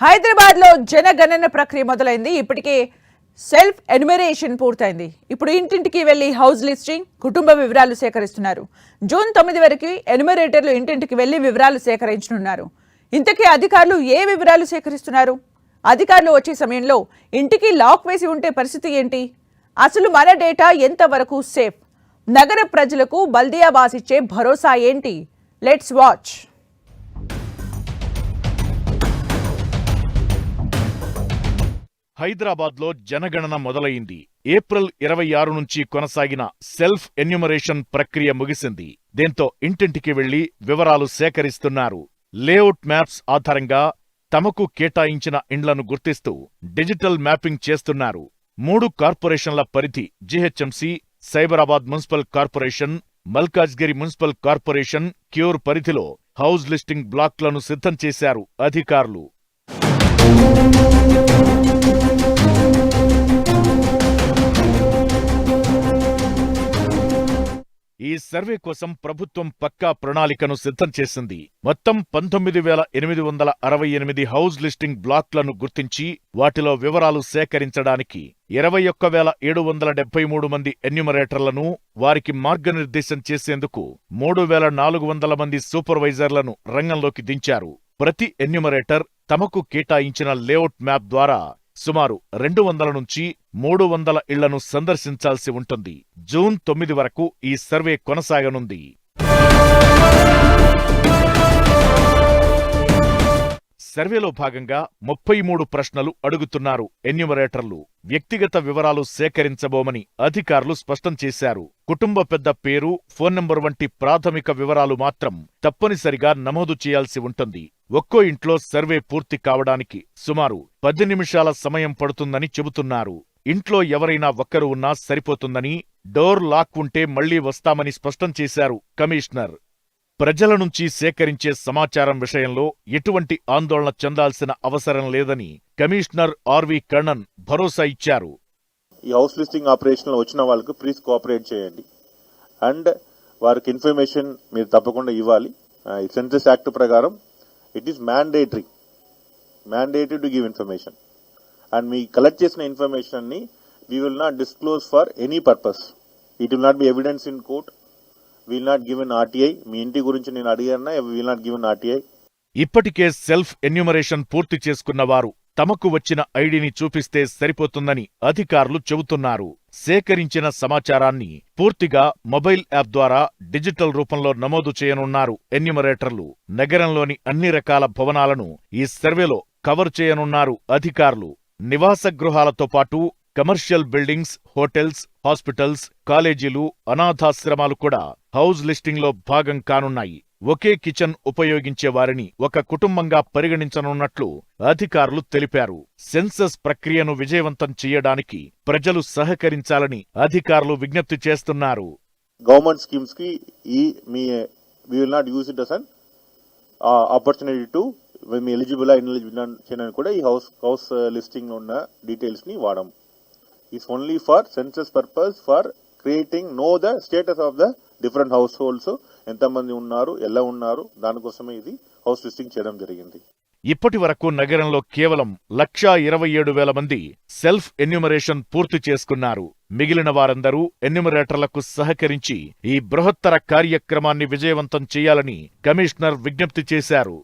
హైదరాబాద్ లో జనగణన ప్రక్రియ మొదలైంది. ఇప్పటికే సెల్ఫ్ ఎన్యుమరేషన్ పూర్తయింది. ఇప్పుడు ఇంటింటికి వెళ్లి హౌస్ లిస్టింగ్, కుటుంబ వివరాలు సేకరిస్తున్నారు. జూన్ 9 వరకు ఎన్యుమరేటర్లు ఇంటింటికి వెళ్లి వివరాలు సేకరించనున్నారు. ఇంతకీ అధికారులు ఏ వివరాలు సేకరిస్తున్నారు? అధికారులు వచ్చే సమయంలో ఇంటికి లాక్ వేసి ఉంటే పరిస్థితి ఏంటి? అసలు మన డేటా ఎంత వరకు సేఫ్? నగర ప్రజలకు బల్దియా బాసిచ్చే భరోసా ఏంటి? Let's watch. హైదరాబాద్లో జనగణన మొదలైంది. ఏప్రిల్ 26 నుంచి కొనసాగిన సెల్ఫ్ ఎన్యుమరేషన్ ప్రక్రియ ముగిసింది. దీంతో ఇంటింటికి వెళ్లి వివరాలు సేకరిస్తున్నారు. లేఅవుట్ మ్యాప్స్ ఆధారంగా తమకు కేటాయించిన ఇండ్లను గుర్తిస్తూ డిజిటల్ మ్యాపింగ్ చేస్తున్నారు. 3 కార్పొరేషన్ల పరిధి GHMC, Cyberabad municipal corporation, Malkajgiri municipal corporation, cure పరిధిలో హౌస్ లిస్టింగ్ బ్లాక్లను సిద్ధం చేశారు అధికారులు. ఈ సర్వే కోసం ప్రభుత్వం పక్కా ప్రణాళికను సిద్ధం చేసింది. మొత్తం 19,868 హౌస్ లిస్టింగ్ బ్లాక్లను గుర్తించి వాటిలో వివరాలు సేకరించడానికి 21,773 మంది ఎన్యుమరేటర్లను, వారికి మార్గనిర్దేశం చేసేందుకు 3,400 మంది సూపర్వైజర్లను రంగంలోకి దించారు. ప్రతి ఎన్యుమరేటర్ తమకు కేటాయించిన లేఅవుట్ మ్యాప్ ద్వారా సుమారు 200 నుంచి 300 ఇళ్లను సందర్శించాల్సి ఉంటుంది. జూన్ 9 వరకు ఈ సర్వే కొనసాగనుంది. సర్వేలో భాగంగా 33 ప్రశ్నలు అడుగుతున్నారు ఎన్యుమరేటర్లు. వ్యక్తిగత వివరాలు సేకరించబోమని అధికారులు స్పష్టం చేశారు. కుటుంబ పెద్ద పేరు, ఫోన్ నంబర్ వంటి ప్రాథమిక వివరాలు మాత్రం తప్పనిసరిగా నమోదు చేయాల్సి ఉంటుంది. ఒక్కో ఇంట్లో సర్వే పూర్తి కావడానికి సుమారు 10 నిమిషాల సమయం పడుతుందని చెబుతున్నారు. ఇంట్లో ఎవరైనా ఒక్కరు ఉన్నా సరిపోతుందని, డోర్ లాక్ ఉంటే మళ్లీ వస్తామని స్పష్టం చేశారు కమిషనర్. ప్రజల నుంచి సేకరించే సమాచారం విషయంలో ఎటువంటి ఆందోళన చెందాల్సిన అవసరం లేదని కమిషనర్ ఆర్వి కర్ణన్ భరోసా ఇచ్చారు. ఈ హౌస్ లిస్టింగ్ ఆపరేషన్ వచ్చిన వాళ్ళకు ప్లీజ్ కోఆపరేట్ చేయండి అండ్ వారికి ఇన్ఫర్మేషన్ మీరు తప్పకుండా ఇవ్వాలి. సెన్సస్ యాక్ట్ ప్రకారం it is mandatory to give information and మీ కలెక్ట్ చేసిన ఇన్ఫర్మేషన్ ని we will not disclose for any purpose. It will not be evidence in court. Will not give in RTI. మీ ఇంటి గురించి నేను అడిగానా, will not give in RTI. ఇప్పటికే self enumeration పూర్తి చేసుకున్న వారు తమకు వచ్చిన ఐడిని చూపిస్తే సరిపోతుందని అధికారులు చెబుతున్నారు. సేకరించిన సమాచారాన్ని పూర్తిగా మొబైల్ యాప్ ద్వారా డిజిటల్ రూపంలో నమోదు చేయనున్నారు ఎన్యుమరేటర్లు. నగరంలోని అన్ని రకాల భవనాలను ఈ సర్వేలో కవర్ చేయనున్నారు అధికారులు. నివాస గృహాలతో పాటు కమర్షియల్ బిల్డింగ్స్, హోటల్స్, హాస్పిటల్స్, కాలేజీలు, అనాథాశ్రమాలు కూడా హౌస్ లిస్టింగ్లో భాగం కానున్నాయి. ఒకే కిచెన్ ఉపయోగించే వారిని ఒక కుటుంబంగా పరిగణించనున్నట్లు అధికారులు తెలిపారు. సెన్సస్ ప్రక్రియను విజయవంతం చేయడానికి ప్రజలు సహకరించాలని అధికారులు విజ్ఞప్తి చేస్తున్నారు. గవర్నమెంట్ స్కీమ్స్ కి we will not use it as an opportunity to me eligible ineligible చేయడానికి కూడా ఈ హౌస్ లిస్టింగ్ లో ఉన్న డీటెయిల్స్ ని వాడము. Is only for census purpose, for creating know the status of the different house holds, ఎంతమంది ఉన్నారు, ఎలా ఉన్నారు, దానికోసమే ఇది హౌస్ లిస్టింగ్ చేయడం జరిగింది. ఇప్పటి వరకు నగరంలో కేవలం 1,27,000 మంది సెల్ఫ్ ఎన్యుమరేషన్ పూర్తి చేసుకున్నారు. మిగిలిన వారందరూ ఎన్యుమరేటర్లకు సహకరించి ఈ బృహత్తర కార్యక్రమాన్ని విజయవంతం చేయాలని కమిషనర్ విజ్ఞప్తి చేశారు.